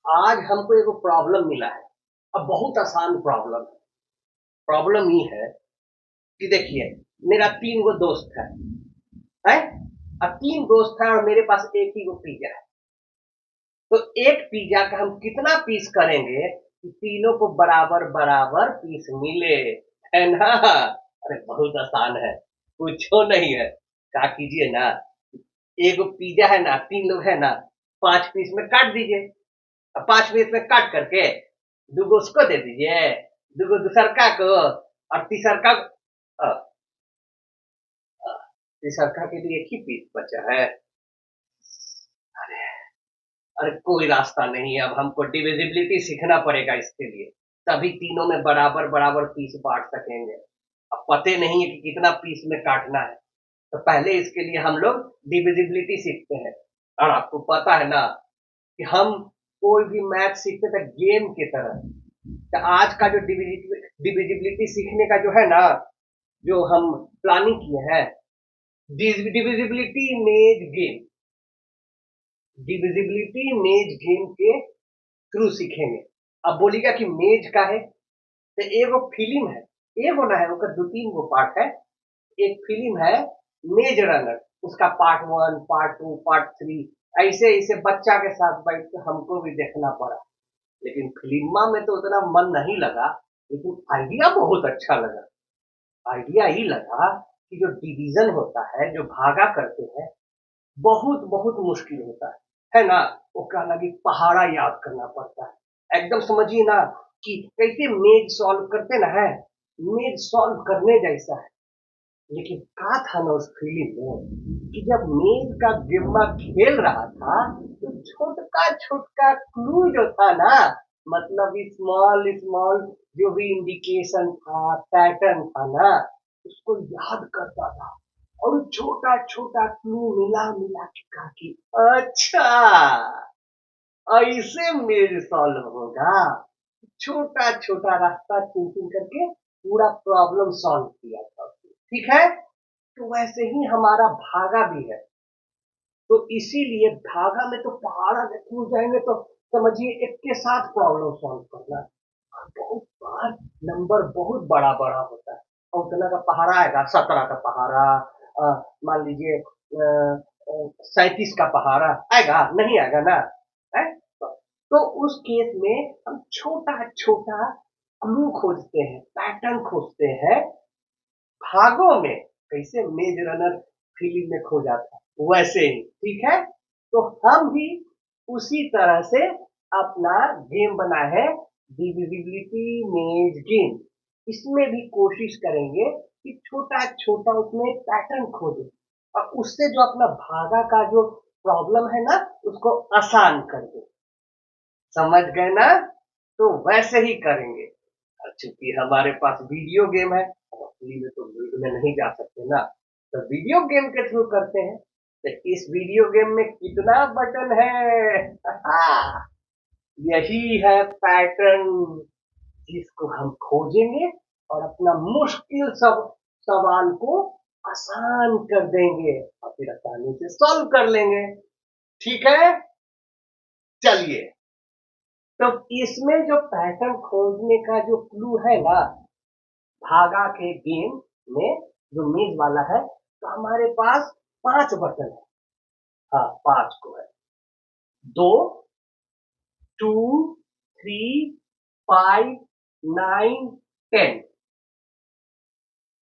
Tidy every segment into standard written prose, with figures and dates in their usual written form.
आज हमको एगो प्रॉब्लम मिला है। अब बहुत आसान प्रॉब्लम है। प्रॉब्लम ये है कि देखिए, मेरा 3 गो दोस्त है? अब 3 दोस्त हैं और मेरे पास एक ही गो पिज़्ज़ा है। तो एक पिज़्ज़ा का हम कितना पीस करेंगे कि तीनों को बराबर-बराबर पीस मिले, है ना? अरे बहुत आसान है, कुछो नहीं है। क्या कीजिए ना, एगो पिज़्ज़ा है ना, 3 लोग हैं ना, 5 पीस में काट दीजिए। 5 पीस में काट करके दूगो उसको दे दीजिए, दूगो दूसरका को और तीसरका अ, तीसरका के लिए एक ही पीस बचा है। अरे अरे कोई रास्ता नहीं है, अब हमको डिविजिबिलिटी सीखना पड़ेगा इसके लिए, तभी तीनों में बराबर बराबर पीस बांट सकेंगे। अब पते नहीं है कि कितना पीस में काटना है, तो पहले इसके लिए हम लोग डिविजिबिलिटी सीखते हैं। और आपको पता है ना कि हम कोई भी मैथ सीखते थे गेम की तरह। तो आज का जो डिविजिबिलिटी सीखने का जो है ना, जो हम प्लानिंग किए हैं, डिविजिबिलिटी इमेज गेम, डिविजिबिलिटी मेज गेम के थ्रू सीखेंगे। अब बोलिएगा कि मेज का है, तो एगो फिल्म है, एगो ना है, ओकर दो तीन गो पार्ट है। एक फिल्म है मेज रनर, उसका part one, part two, part three, ऐसे ऐसे बच्चा के साथ बैठ के हमको भी देखना पड़ा। लेकिन फिल्मा में तो उतना मन नहीं लगा, लेकिन आइडिया बहुत अच्छा लगा। आइडिया ही लगा कि जो डिवीजन होता है, जो भागा करते हैं, बहुत बहुत मुश्किल होता है ना? ओकरा लगी पहाड़ा याद करना पड़ता है। एकदम समझिए ना कि कैसे मेज सॉल्व करते ना है, मेज सॉल्व करने जैसा है। लेकिन क्या था ना उस फिल्म में कि जब मेज का गिम्मा खेल रहा था, तो छोटका छोटका क्लू जो था ना, मतलब स्मॉल स्मॉल जो भी इंडिकेशन था, पैटर्न था ना, उसको याद करता था। और छोटा छोटा क्लू मिला मिला के कहा कि अच्छा, ऐसे मेज सॉल्व होगा। छोटा छोटा रास्ता चुन चुन करके पूरा प्रॉब्लम सॉल्व किया था। ठीक है, तो वैसे ही हमारा भागा भी है। तो इसीलिए भागा में तो पहाड़ा कूद जाएंगे तो समझिए एक के साथ प्रॉब्लम सॉल्व करना बहुत बार नंबर बहुत बड़ा बड़ा होता है। और उतना का पहाड़ा आएगा, 17 का पहाड़ा, मान लीजिए 37 का पहाड़ा आएगा, नहीं आएगा ना है? तो उस केस में हम छोटा छोटा क्लू खोजते हैं, पैटर्न खोजते हैं भागों में, कैसे मेज रनर फिल्म में खो जाता है वैसे ही। ठीक है, तो हम भी उसी तरह से अपना गेम बना है, डिविजिबिलिटी मेज गेम। इसमें भी कोशिश करेंगे कि छोटा छोटा उसमें पैटर्न खोजें और उससे जो अपना भागा का जो प्रॉब्लम है ना, उसको आसान कर दे। समझ गए ना? तो वैसे ही करेंगे। चूंकि हमारे पास वीडियो गेम है, असली में तो फील्ड में नहीं जा सकते ना, तो वीडियो गेम के थ्रू करते हैं। तो इस वीडियो गेम में कितना बटन है? यही है पैटर्न, जिसको हम खोजेंगे और अपना मुश्किल सब सवाल को आसान कर देंगे और फिर आसानी से सॉल्व कर लेंगे। ठीक है, चलिए। तो इसमें जो पैटर्न खोजने का जो क्लू है ना, भागा के गेम में जो मेज वाला है, तो हमारे पास 5 बटन है। हाँ, 5 को है। 2, 2, 3, 5, 9, 10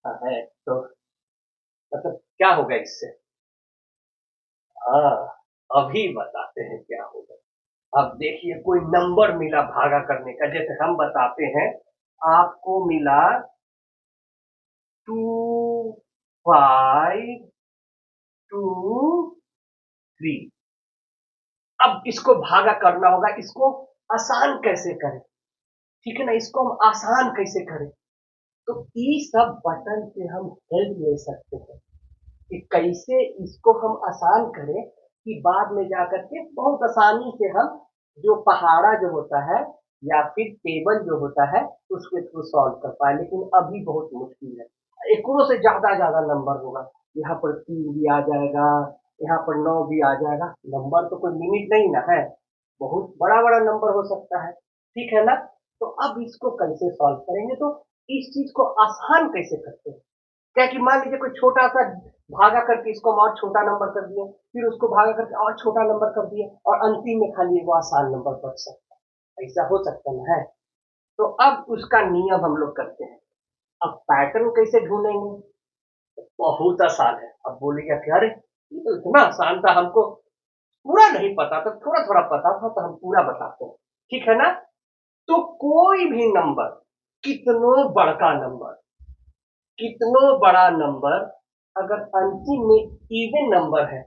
है। तो मतलब क्या होगा इससे? हाँ, अभी बताते हैं क्या होगा। अब देखिए, कोई नंबर मिला भागा करने का, जैसे हम बताते हैं, आपको मिला 2, 5, 2, 3। अब इसको भागा करना होगा, इसको आसान कैसे करें? ठीक है ना, इसको हम आसान कैसे करें? तो ये सब बटन से हम हेल्प ले सकते हैं कि कैसे इसको हम आसान करें कि बाद में जाकर के बहुत आसानी से हम जो पहाड़ा जो होता है या फिर टेबल जो होता है उसके थ्रू सॉल्व कर पाए। लेकिन अभी बहुत मुश्किल है, एकड़ों से ज्यादा ज्यादा नंबर होगा। यहाँ पर 3 भी आ जाएगा, यहाँ पर 9 भी आ जाएगा। नंबर तो कोई लिमिट नहीं ना है। बहुत बड़ा बड़ा नंबर हो सकता है, ठीक है ना। तो अब इसको कैसे सॉल्व करेंगे, तो इस चीज को आसान कैसे करते हैं। क्या कि मान लीजिए कोई छोटा सा भागा करके इसको हम और छोटा नंबर कर दिए, फिर उसको भागा करके और छोटा नंबर कर दिए, और अंतिम में खाली वो आसान नंबर बच सकता है, ऐसा हो सकता ना है। तो अब उसका नियम हम लोग करते हैं। अब पैटर्न कैसे ढूंढेंगे, बहुत आसान है। अब बोलेगा कि अरे ये तो इतना आसान था, हमको पूरा नहीं पता था, थोड़ा थोड़ा पता था, तो हम पूरा बताते हैं, ठीक है ना। तो कोई भी नंबर, कितनो बड़का नंबर, कितनो बड़ा नंबर, अगर अंतिम में इवन नंबर है,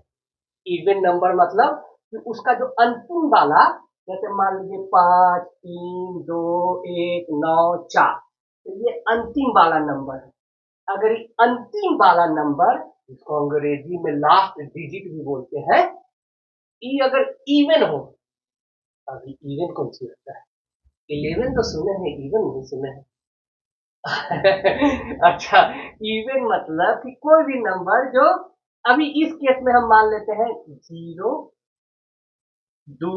इवन नंबर मतलब कि उसका जो अंतिम वाला, जैसे मान लीजिए 5 3 2 1 9 4, तो ये अंतिम वाला नंबर है। अगर ये अंतिम वाला नंबर, इसको अंग्रेजी में लास्ट डिजिट भी बोलते हैं, ये अगर इवन हो, अभी इवन कौन सी होता है, 11 तो सुने हैं, इवन नहीं सुने हैं। अच्छा, इवन मतलब कि कोई भी नंबर जो, अभी इस केस में हम मान लेते हैं 0 2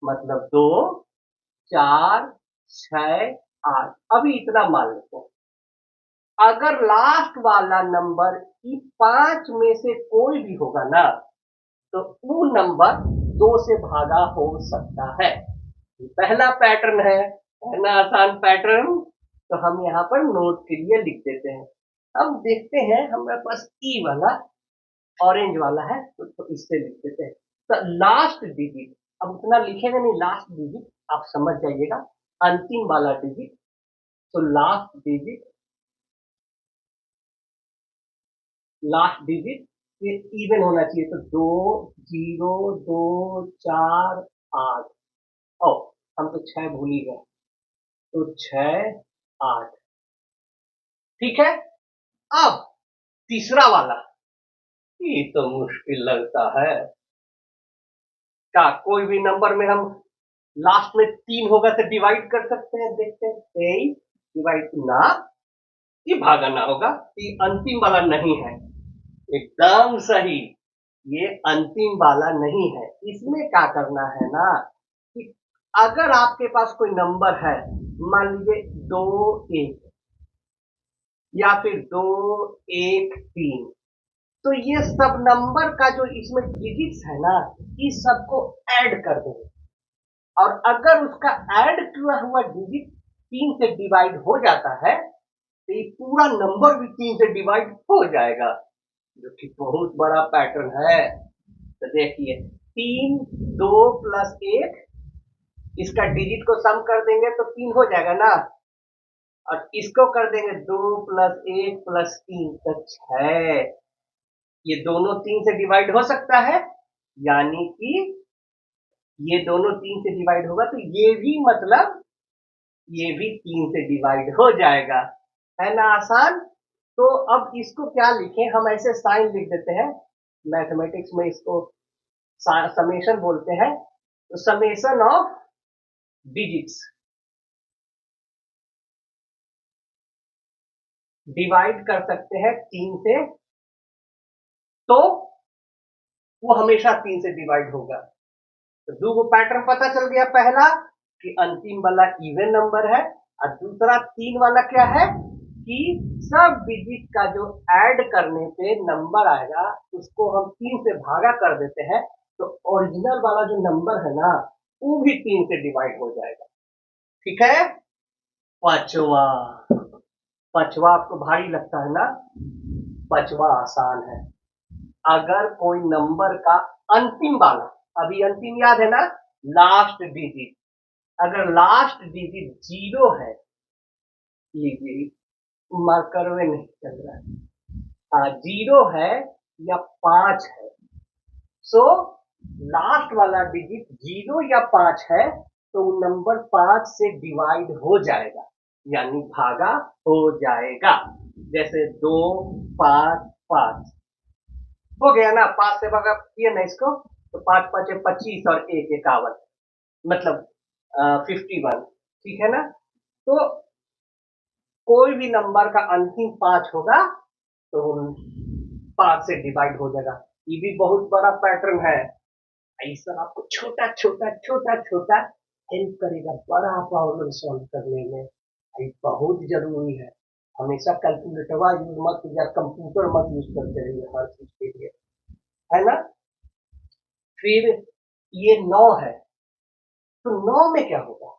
मतलब 2 4 6 8, अभी इतना मान लेते हैं। अगर लास्ट वाला नंबर इस 5 में से कोई भी होगा ना, तो वो नंबर 2 से भागा हो सकता है। ये पहला पैटर्न है ना, आसान पैटर्न। तो हम यहाँ पर नोट के लिए लिख देते हैं। अब देखते हैं हमारे पास ई वाला ऑरेंज वाला है, तो इससे लिख देते हैं। तो लास्ट डिजिट, अब उतना लिखेगा नहीं, लास्ट डिजिट आप समझ जाइएगा, अंतिम वाला डिजिट। तो लास्ट डिजिट ये इवन होना चाहिए, तो 2 0 2 4 8। ओ, हम तो 6 भूल ही गए, तो 6 8, ठीक है। अब तीसरा वाला, ये तो मुश्किल लगता है। क्या कोई भी नंबर में हम लास्ट में 3 होगा तो डिवाइड कर सकते हैं, देखते हैं। 23 डिवाइड ना, ये भागा ना होगा, ये अंतिम वाला नहीं है। एकदम सही, ये अंतिम वाला नहीं है। इसमें क्या करना है ना, कि अगर आपके पास कोई नंबर है, मान लीजिए 2 1 या फिर 2 1 3, तो ये सब नंबर का जो इसमें डिजिट्स है ना, इस सबको ऐड कर दो। और अगर उसका ऐड किया हुआ डिजिट 3 से डिवाइड हो जाता है, तो ये पूरा नंबर भी 3 से डिवाइड हो जाएगा, जो कि बहुत बड़ा पैटर्न है। तो देखिए, 3 2 + 1, इसका डिजिट को सम कर देंगे तो 3 हो जाएगा ना, और इसको कर देंगे 2 + 1 + 3 तो 6। ये दोनों 3 से डिवाइड हो सकता है, यानी कि ये दोनों 3 से डिवाइड होगा, तो ये भी मतलब ये भी 3 से डिवाइड हो जाएगा, है ना आसान। तो अब इसको क्या लिखें, हम ऐसे साइन लिख देते हैं, मैथमेटिक्स में इसको समेशन बोलते हैं। तो समेशन ऑफ डिजिट्स, डिवाइड कर सकते हैं 3 से, तो वो हमेशा 3 से डिवाइड होगा। तो दो पैटर्न पता चल गया, पहला कि अंतिम वाला इवन नंबर है, और दूसरा 3 वाला क्या है, कि सब डिजिट का जो ऐड करने पे नंबर आएगा, उसको हम 3 से भागा कर देते हैं, तो ओरिजिनल वाला जो नंबर है ना, वो भी 3 से डिवाइड हो जाएगा, ठीक है। पांचवा, पांचवा आपको भारी लगता है ना, पांचवा आसान है। अगर कोई नंबर का अंतिम वाला, अभी अंतिम याद है ना, लास्ट डिजिट, अगर लास्ट डिजिट 0 है, लीजिए मार्कर में नहीं चल रहा है, 0 है या 5 है, सो लास्ट वाला डिजिट 0 या 5 है, तो नंबर 5 से डिवाइड हो जाएगा, यानी भागा हो जाएगा। जैसे 2 5 5 हो गया ना, 5 से भागा किए ना इसको, तो 5 5 25 और 1 51, मतलब 51, ठीक है ना। तो कोई भी नंबर का अंतिम 5 होगा, तो 5 से डिवाइड हो जाएगा। ये भी बहुत बड़ा पैटर्न है, ऐसा आपको छोटा छोटा छोटा छोटा हेल्प करेगा बड़ा प्रॉब्लम सॉल्व करने में। ये बहुत जरूरी है। हमेशा कैलकुलेटर यूज मत कीजिए, कंप्यूटर मत यूज करते रहिए हर चीज के लिए, है ना। फिर ये 9 है, तो 9 में क्या होगा?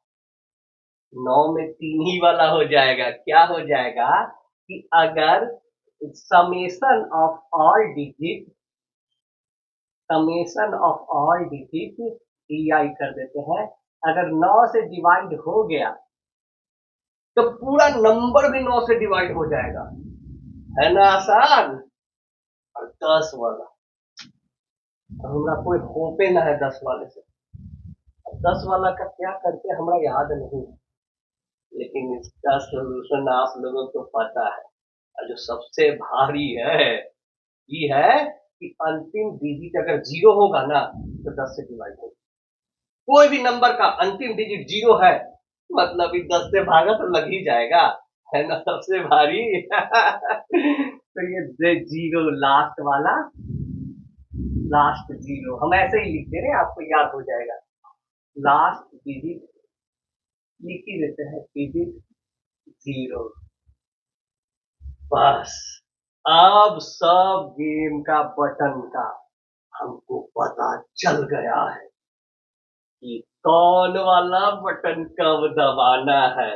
9 में 3 ही वाला हो जाएगा। क्या हो जाएगा कि अगर summation of all digit, summation of all digit EI कर देते हैं, अगर 9 से डिवाइड हो गया तो पूरा नंबर भी 9 से डिवाइड हो जाएगा, है ना आसान। और 10 वाला, और हमरा कोई होपे ना है 10 वाले से। अब 10 वाला का क्या करके हमरा याद नहीं, लेकिन इसका सोल्यूशन आप लोगों को पता है। और जो सबसे भारी है ये है कि अंतिम डिजिट अगर 0 होगा ना तो 10 से डिवाइड होगा। कोई भी नंबर का अंतिम डिजिट 0 है मतलब ये 10 से भागा तो लग ही जाएगा, है ना सबसे भारी। तो ये 0 लास्ट वाला, लास्ट 0 हम ऐसे ही लिखते हैं, आपको याद हो जाएगा। लास्ट डिजिट लिख ही देते हैं, डिजिट 0। बस अब सब गेम का बटन का हमको पता चल गया है कि कौन वाला बटन कब दबाना है।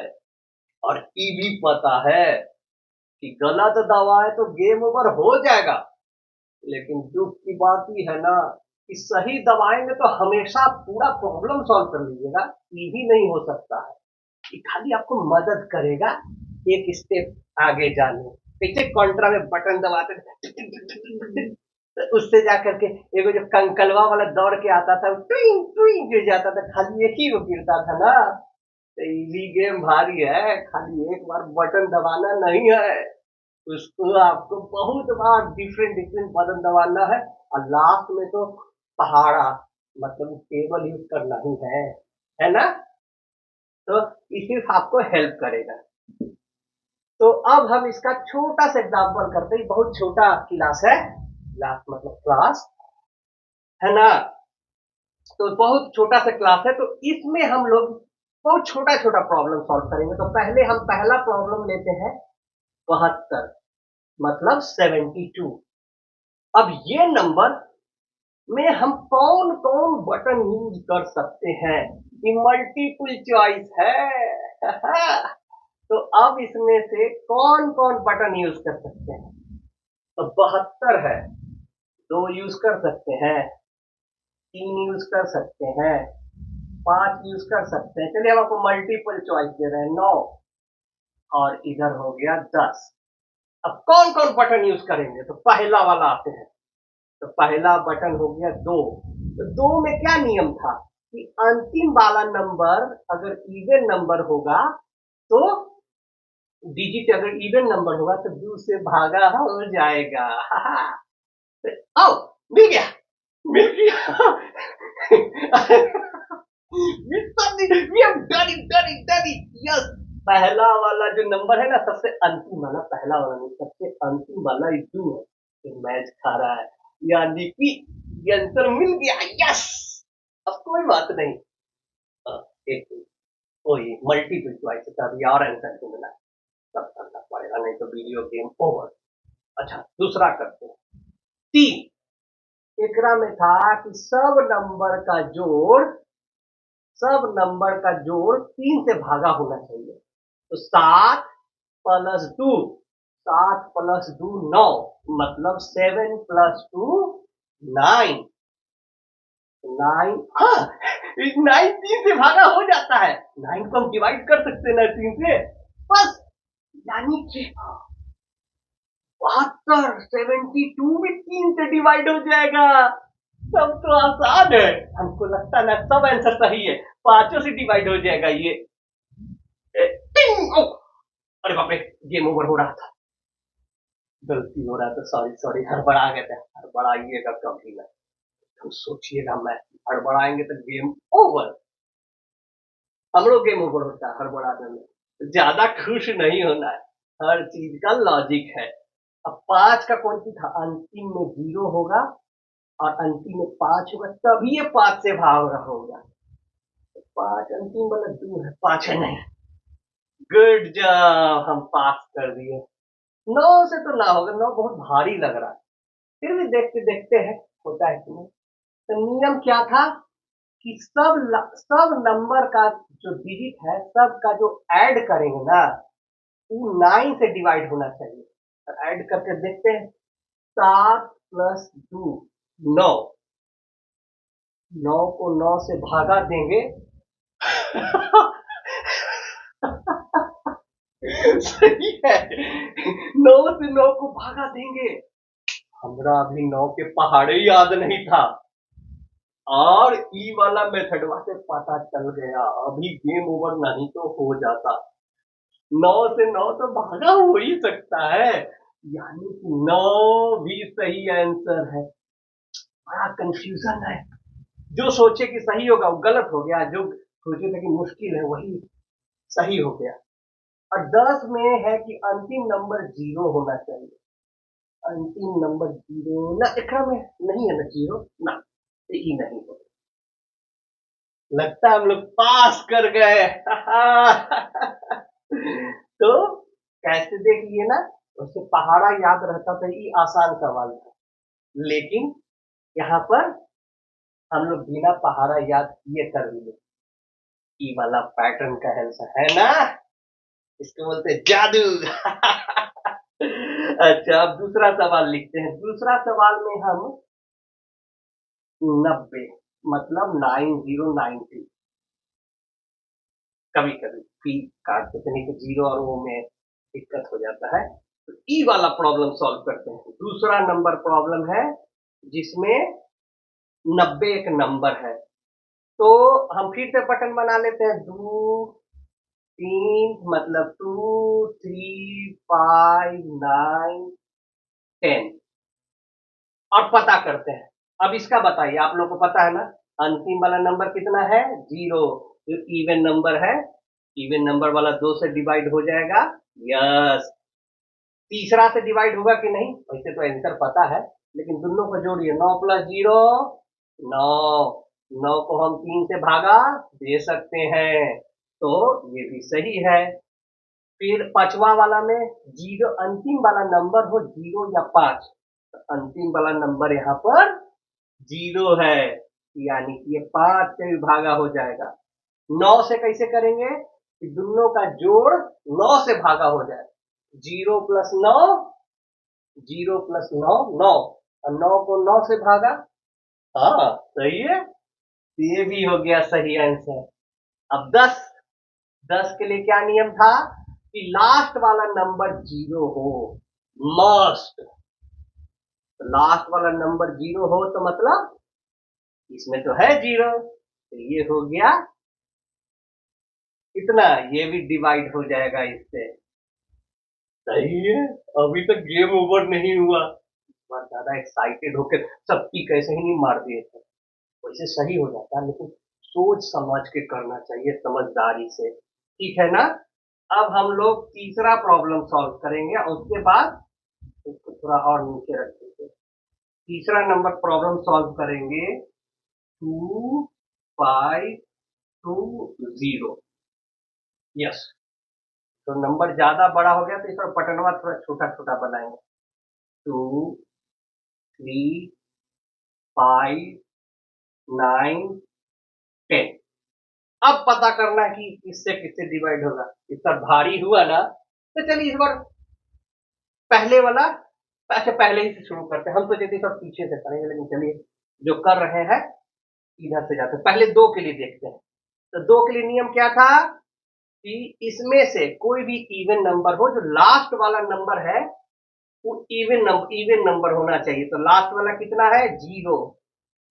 और ये भी पता है कि गलत दबाए तो गेम ओवर हो जाएगा, लेकिन दुख की बात ही है ना कि सही दबाएंगे तो हमेशा पूरा प्रॉब्लम सॉल्व कर लीजिएगा। ये भी नहीं हो सकता है कि खाली आपको मदद करेगा एक स्टेप आगे जाने। पीछे कॉन्ट्रा में बटन दबाते तो उससे जाकर के एगो जो कंकलवा वाला दौड़ के आता था ट्विंग ट्विंग गिर जाता था, खाली एक ही वो गिरता था ना। तो ये गेम भारी है, खाली एक बार बटन दबाना नहीं है, उसको आपको बहुत बार डिफरेंट डिफरेंट बटन दबाना है। और लास्ट में तो पहाड़ा मतलब टेबल यूज करना ही है ना। तो ये सिर्फ आपको हेल्प करेगा। तो अब हम इसका छोटा सा एग्जांपल करते हैं, बहुत छोटा क्लास है, क्लास मतलब क्लास, है ना। तो बहुत छोटा सा क्लास है, तो इसमें हम लोग बहुत छोटा छोटा प्रॉब्लम सॉल्व करेंगे। तो पहले हम पहला प्रॉब्लम लेते हैं 72 मतलब 72। अब ये नंबर में हम कौन कौन बटन यूज कर सकते हैं, ये मल्टीपल चॉइस है। तो अब इसमें से कौन कौन बटन यूज कर सकते हैं? तो 72 है, 2 यूज कर सकते हैं, 3 यूज कर सकते हैं, 5 यूज कर सकते हैं। चलिए हम आपको मल्टीपल चॉइस दे रहे हैं 9, और इधर हो गया 10। अब कौन कौन बटन यूज करेंगे? तो पहला वाला आते हैं। तो पहला बटन हो गया 2। तो 2 में क्या नियम था कि अंतिम वाला नंबर अगर इवन नंबर होगा तो डिजिट अगर इवन नंबर होगा तो 2 से भागा हो जाएगा। तो आओ, मिल गया, मिल गया। यस, पहला वाला जो नंबर है ना, सबसे अंतिम वाला, पहला वाला नहीं, सबसे अंतिम वाला 2 है। तो मैच खा रहा है, यानी कि आंसर मिल गया। यस, अब कोई बात नहीं। एक कोई मल्टीपल चॉइस था, अभी और आंसर ढूंढना है, तब करना पड़ेगा, नहीं तो वीडियो गेम ओवर। अच्छा, दूसरा करते हैं 3। एकरा में था कि सब नंबर का जोड़ 3 से भागा होना चाहिए। तो 7 प्लस 2, 7 प्लस 2 9, मतलब 7 प्लस 2 9। 9, हाँ 9 3 से भागा हो जाता है, 9 को हम डिवाइड कर सकते हैं ना 3 से, बस। यानी कि 72 भी 3 से डिवाइड हो जाएगा। सब तो आसान है, हमको लगता है ना सब आंसर सही है, 5 से डिवाइड हो जाएगा ये। टिंग! अरे बाप रे, गेम ओवर हो रहा था, गलती हो रहा था, सॉरी सॉरी, हड़बड़ा गए थे, हड़बड़ाइएगा कभी ना, तुम सोचिएगा मैं हड़बड़ाएंगे तो गेम ओवर। हम लोग गेम ओवर होता है हड़बड़ाने में, ज्यादा खुश नहीं होना है, हर चीज का लॉजिक है। अब 5 का क्वांटिटी था, अंतिम में 0 होगा और अंतिम में 5 होगा, तभी ये 5 से भाग रहा होगा। 5 अंतिम वाला दूर है, 5 है नहीं। गुड जॉब, हम पास कर दिए। 9 से तो ना होगा, 9 बहुत भारी लग रहा है। फिर भी देखते देखते हैं होता है कि नहीं। तो नियम क्या था कि सब नंबर का जो डिजिट है, सब का जो ऐड करेंगे ना, वो 9 से डिवाइड होना चाहिए। तो ऐड करके देखते हैं। 7 प्लस 2 9। 9 को 9 से भागा देंगे। सही है, 9 से 9 को भागा देंगे। हमरा अभी 9 के पहाड़े याद नहीं था, और ई वाला मेथडवा से पता चल गया। अभी गेम ओवर नहीं तो हो जाता। 9 से 9 तो भागा हो ही सकता है, यानी कि 9 भी सही आंसर है। बड़ा कंफ्यूजन है। जो सोचे कि सही होगा वो गलत हो गया, जो सोचे थे कि मुश्किल है वही सही हो गया। और 10 में है कि अंतिम नंबर 0 होना चाहिए। अंतिम नंबर 0 ना, एकरा में नहीं है ना 0 ना, यही नहीं हो। लगता है हम लोग पास कर गए। तो कैसे देख लिए ना, उससे पहाड़ा याद रहता था, ये आसान सवाल था। लेकिन यहाँ पर हम लोग बिना पहाड़ा याद किए कर लिए। ई वाला पैटर्न का आंसर है ना, इसको बोलते हैं जादू। अच्छा, अब दूसरा सवाल लिखते हैं। दूसरा सवाल में हम 90 मतलब 9090, कभी कभी पी काट देते, नहीं तो 0 और वो में दिक्कत हो जाता है। तो ई वाला प्रॉब्लम सॉल्व करते हैं। दूसरा नंबर प्रॉब्लम है जिसमें 90 एक नंबर है। तो हम फिर से बटन बना लेते हैं। 2 3 मतलब 2 3 5 9 10, और पता करते हैं। अब इसका बताइए, आप लोग को पता है ना अंतिम वाला नंबर कितना है? 0। जो इवन नंबर है, इवन नंबर वाला 2 से डिवाइड हो जाएगा। यस। तीसरा से डिवाइड होगा कि नहीं, वैसे तो आंसर पता है, लेकिन दोनों को जोड़िए। 9 प्लस 0 9। 9 को हम 3 से भागा दे सकते हैं, तो ये भी सही है। फिर पांचवा वाला में 0 अंतिम वाला नंबर हो, 0 या 5, तो अंतिम वाला नंबर यहाँ पर 0 है, यानी कि ये 5 से भी भागा हो जाएगा। 9 से कैसे करेंगे कि दोनों का जोड़ 9 से भागा हो जाए। 0 प्लस 9, 0 प्लस 9 9, और 9 को 9 से भागा। हाँ सही है, ये भी हो गया सही आंसर। अब 10, 10 के लिए क्या नियम था कि लास्ट वाला नंबर 0 हो, मस्ट। लास्ट वाला नंबर 0 हो तो मतलब इसमें तो है 0, तो ये हो गया इतना, ये भी डिवाइड हो जाएगा इससे। सही है, अभी तक गेम ओवर नहीं हुआ। बहुत ज्यादा एक्साइटेड होकर सब की कैसे ही नहीं मार दिए थे, वैसे सही हो जाता, लेकिन सोच समझ के करना चाहिए, समझदारी से। ठीक है ना। अब हम लोग तीसरा प्रॉब्लम सॉल्व करेंगे, और उसके बाद इसको थोड़ा और नीचे रख देंगे। तीसरा नंबर प्रॉब्लम सॉल्व करेंगे। 2520। यस। तो नंबर ज्यादा बड़ा हो गया तो इस पर बटनवा थोड़ा छोटा छोटा बनाएंगे। 2 3 5 9 10। अब पता करना कि किससे किससे डिवाइड होगा। इस पर भारी हुआ ना, तो चलिए इस बार पहले वाला, अच्छा पहले ही से शुरू करते हैं। हम तो जल्दी सब पीछे से करेंगे, लेकिन चलिए जो कर रहे हैं इधर से जाते हैं। पहले 2 के लिए देखते हैं। तो 2 के लिए नियम क्या था कि इसमें से कोई भी इवन नंबर हो, जो लास्ट वाला नंबर है वो इवन नंबर होना चाहिए। तो लास्ट वाला कितना है? 0।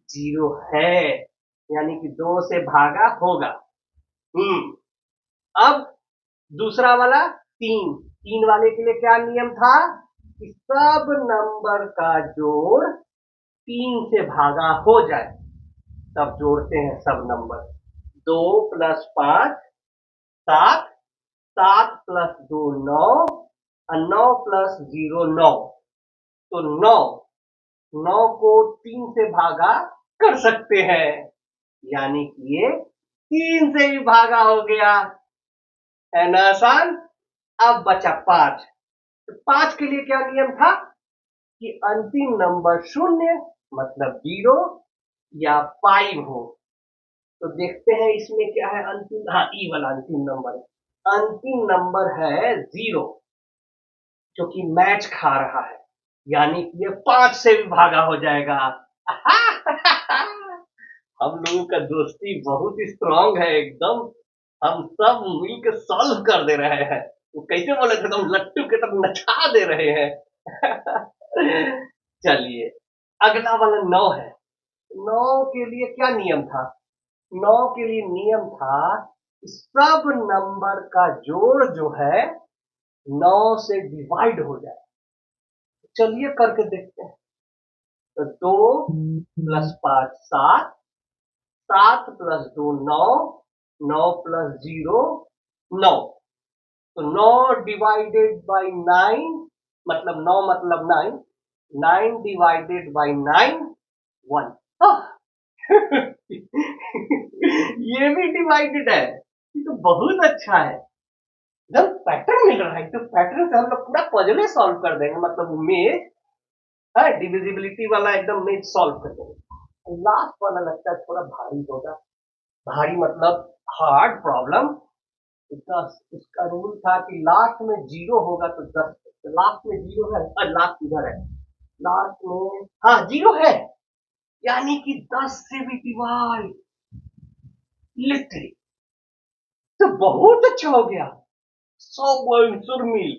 0 है, यानी कि 2 से भागा होगा। अब दूसरा वाला 3। 3 वाले के लिए क्या नियम था कि सब नंबर का जोड़ 3 से भागा हो जाए, तब जोड़ते हैं सब नंबर। 2 प्लस 5 7, 7 प्लस 2 9, और 9 प्लस 0 9। तो 9 9 को 3 से भागा कर सकते हैं, यानी कि ये 3 से भी भागा हो गया, है ना आसान। अब बचा 5। तो 5 के लिए क्या नियम था कि अंतिम नंबर शून्य मतलब 0 या 5 हो। तो देखते हैं इसमें क्या है अंतिम, हाँ ई वाला अंतिम नंबर है। अंतिम नंबर है 0, जो कि मैच खा रहा है, यानी कि ये 5 से भी भागा हो जाएगा। हम लोगों का दोस्ती बहुत स्ट्रांग है एकदम, हम सब मिलकर सॉल्व कर दे रहे हैं। वो कैसे बोले थे तुम, लट्टू के तब नचा दे रहे हैं। चलिए, अगला वाला 9 है। 9 के लिए क्या नियम था? 9 के लिए नियम था कि सब नंबर का जोड़ जो है 9 से डिवाइड हो जाए। चलिए करके देखते हैं। तो 2 प्लस 5 7, 7 प्लस 2 9, 9 प्लस 0 9। तो 9 डिवाइडेड बाई 9 मतलब 9 मतलब 9, 9 डिवाइडेड बाई 9 1। ये भी डिवाइडेड है, ये तो बहुत अच्छा है। एकदम पैटर्न मिल रहा है, तो पैटर्न से हम लोग पूरा पजले सॉल्व कर देंगे, मतलब मेज है डिविजिबिलिटी वाला एकदम मेज सॉल्व कर देंगे। लास्ट वाला लगता है थोड़ा भारी होगा, भारी मतलब हार्ड प्रॉब्लम। इसका रूल था कि लास्ट में 0 होगा तो 10, लास्ट में 0 है, लास्ट इधर है, लास्ट में हाँ 0 है, यानी कि 10 से भी डिवाइड, लिटरली तो बहुत अच्छा हो गया। 100 मिल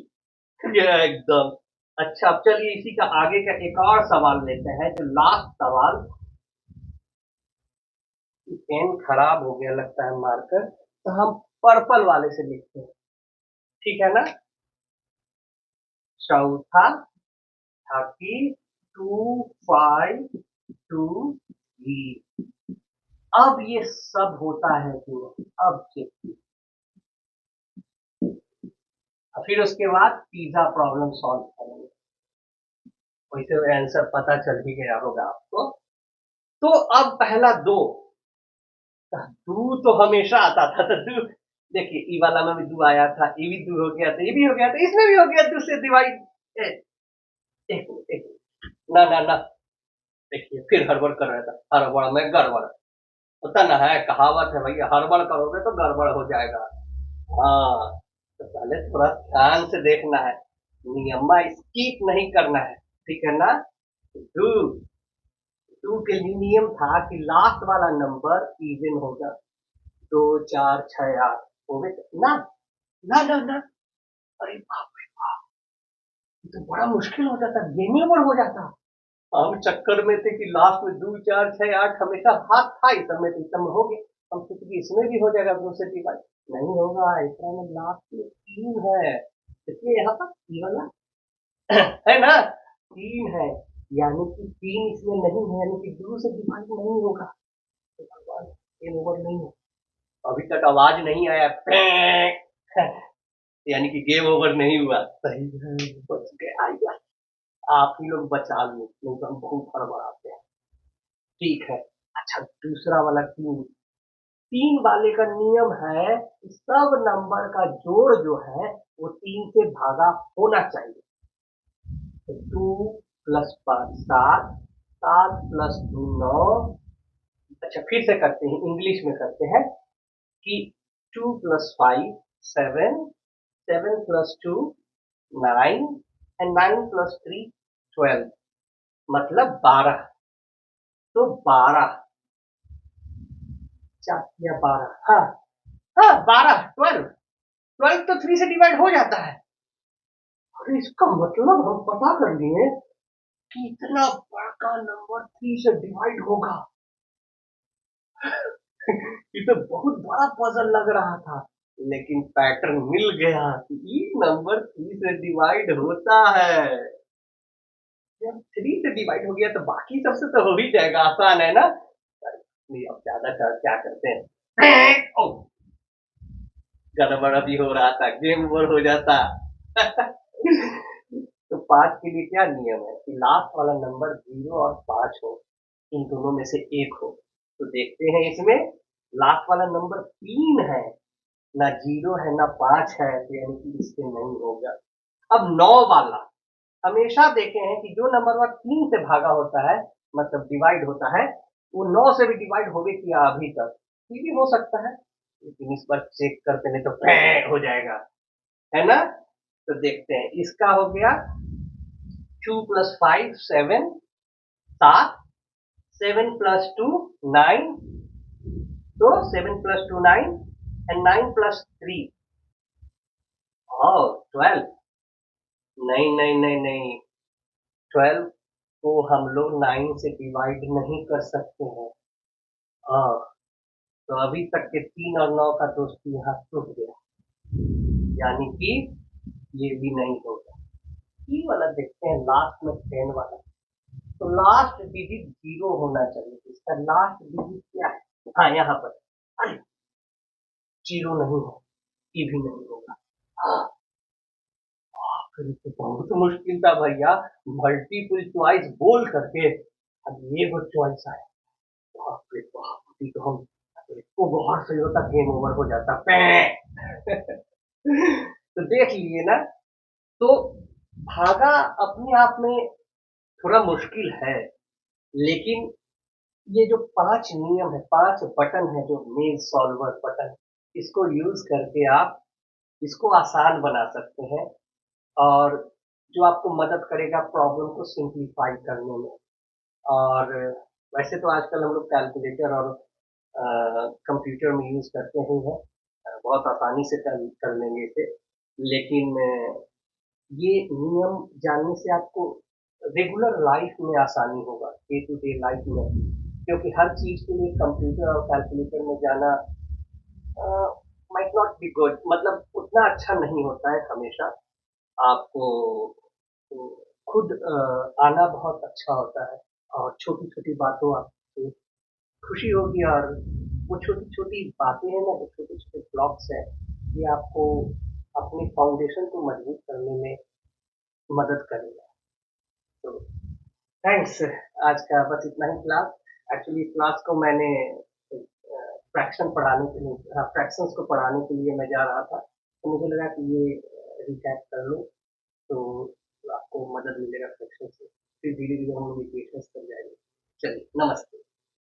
गया एकदम। अच्छा, अब चलिए इसी का आगे का एक और सवाल लेते हैं, जो लास्ट सवाल। पेन खराब हो गया लगता है मार्कर, तो हम पर्पल वाले से लिखते हैं, ठीक है ना। चौथा था कि 2 5 2 3। अब ये सब होता है कि नहीं, अब चेक। फिर उसके बाद पिज्जा प्रॉब्लम सॉल्व करेंगे, वैसे आंसर पता चल ही गया होगा आपको। तो अब पहला 2, 2 तो हमेशा आता था, तो 2 देखिए, ई वाला में भी 2 आया था, ये भी 2 हो गया था, ये भी हो गया था, इसमें भी हो गया 2 से डिवाइड। एक एक ना ना ना, देखिए फिर हड़बड़ कर रहा था, हड़बड़ में गड़बड़ होता ना है, कहावत है भैया, हड़बड़ करोगे तो गड़बड़ हो जाएगा। हाँ, तो पहले थोड़ा ध्यान से देखना है, नियम स्किप नहीं करना है, ठीक है ना। 2 2 के लिए नियम था कि लास्ट वाला नंबर इवन होगा, 2 4 6 8 हो गए ना, ना ना ना। अरे बाप रे बाप, ये तो बड़ा मुश्किल हो जाता, गेम ओवर हो जाता। हम चक्कर में थे कि लास्ट में 2 4 6 8 हमेशा हाथ था, इस समय तो इस समय हो गए, हम सोचे कि इसमें भी हो जाएगा 2 से डिवाइड, नहीं होगा, इतना में लास्ट में 3 है, देखिए यहाँ पर ये वाला है ना, 3 है, यानी कि 3 इसमें नहीं है, यानी कि 2 से डिवाइड नहीं होगा, तो भगवान गेम ओवर नहीं है। अभी तक आवाज नहीं आया यानी कि गेम ओवर नहीं हुआ, सही है, बच गया यार। आप ही लोग बचा लो, नहीं तो हम बहुत हड़बड़ाते हैं। ठीक है। अच्छा, दूसरा वाला 3, 3 वाले का नियम है कि सब नंबर का जोड़ जो है वो 3 से भागा होना चाहिए। तो 2 प्लस 5 7, 7 प्लस 2 9। अच्छा, फिर से करते हैं, इंग्लिश में करते हैं कि 2 प्लस 5 7, 7 प्लस 2 9, एंड 9 प्लस 3 12, मतलब 12। तो 12 4 या 12, हाँ हाँ 12 12, 12 तो 3 से डिवाइड हो जाता है। अरे इसका मतलब हम पता कर लिए कि इतना बड़ा नंबर 3 से डिवाइड होगा। ये तो बहुत बड़ा पजल लग रहा था, लेकिन पैटर्न मिल गया कि ये नंबर 3 से डिवाइड होता है। जब 3 से डिवाइड हो गया तो बाकी सबसे तो हो ही जाएगा, आसान है ना। नहीं, अब ज्यादा क्या करते हैं, ओ गड़बड़ भी हो रहा था, गेम ओवर हो जाता। तो 5 के लिए क्या नियम है कि लास्ट वाला नंबर 0 और 5 हो, इन दोनों में से एक हो। तो देखते हैं इसमें लास्ट वाला नंबर 3 है, ना 0 है ना 5 है, तो यानी कि इससे नहीं होगा। अब 9 वाला, हमेशा देखे हैं कि जो नंबर 3 से भागा होता है, मतलब डिवाइड होता है, वो 9 से भी डिवाइड होवे किया अभी तक, ये भी हो सकता है, लेकिन इस बार चेक करते नहीं तो हो जाएगा, है ना। तो देखते हैं, इसका हो गया 2 + 5 7, 7, 7 + 2 9, तो 7 + 2 9 and 9 + 3 12। नहीं नहीं नहीं नहीं, 12 को हम लोग 9 से डिवाइड नहीं कर सकते हैं। हाँ, तो अभी तक के 3 और 9 का दोस्ती यहाँ टूट गया, यानी कि ये भी नहीं होगा। ई वाला देखते हैं, लास्ट में 10 वाला, तो लास्ट डिजिट 0 होना चाहिए। इसका लास्ट डिजिट क्या है? हाँ, यहाँ पर, अरे 0 नहीं है, ये भी नहीं होगा। हाँ, फिर तो बहुत मुश्किल था भैया, मल्टीपल चॉइस बोल करके अब ये वो चॉइस आया। बाप रे बाप, अभी तो हम इसको गौर से होता गेम ओवर हो जाता। तो देख लिए ना, तो भागा अपने आप में थोड़ा मुश्किल है, लेकिन ये जो 5 नियम है, 5 बटन है, जो मेज सॉल्वर बटन, इसको यूज करके आप इसको आसान बना सकते हैं, और जो आपको मदद करेगा प्रॉब्लम को सिंप्लीफाई करने में। और वैसे तो आजकल हम लोग कैलकुलेटर और कंप्यूटर में यूज करते ही हैं, बहुत आसानी से कर लेंगे इसे, लेकिन ये नियम जानने से आपको रेगुलर लाइफ में आसानी होगा, डे टू डे लाइफ में, क्योंकि हर चीज के लिए कंप्यूटर और कैलकुलेटर में जाना माइट नॉट बी गुड, मतलब उतना अच्छा नहीं होता है हमेशा। आपको तो खुद आना बहुत अच्छा होता है, और छोटी छोटी बातों आपको खुशी होगी, और वो छोटी छोटी बातें हैं ना, जो छोटे छोटे ब्लॉक्स हैं, ये आपको अपने फाउंडेशन को मजबूत करने में मदद करेगा। तो थैंक्स, आज का बस इतना ही क्लास। एक्चुअली क्लास को मैंने फ्रैक्शन पढ़ाने के लिए, फ्रैक्शंस को पढ़ाने के लिए मैं जा रहा था, तो मुझे लगा कि ये रिकैप कर लूँ, तो आपको मदद मिलेगा फ्रैक्शन से, फिर धीरे धीरे हम लोग इक्वेशंस कर जाएंगे। चलिए, नमस्ते।